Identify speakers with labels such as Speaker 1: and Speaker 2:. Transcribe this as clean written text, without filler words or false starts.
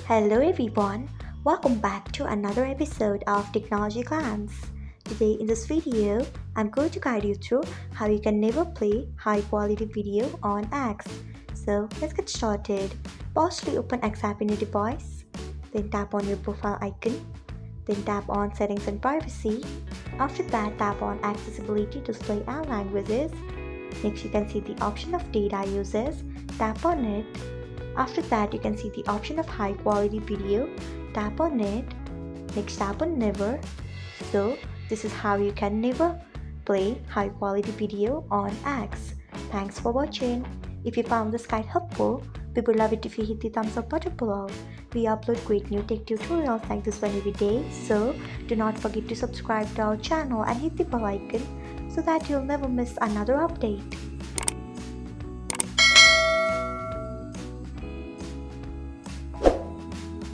Speaker 1: Hello everyone, welcome back to another episode of Technologyglance. Today in this video, I'm going to guide you through how you can never play high quality video on X. So let's get started. Firstly, open X app in your device, then tap on your profile icon, then tap on settings and privacy. After that, tap on accessibility, display and languages. Next you can see the option of data uses, tap on it. After that, you can see the option of high quality video, tap on it. Next, tap on never. So this is how you can never play high quality video on X. Thanks for watching. If you found this guide helpful, we would love it if you hit the thumbs up button below. We upload great new tech tutorials like this one every day, so do not forget to subscribe to our channel and hit the bell icon so that you'll never miss another update.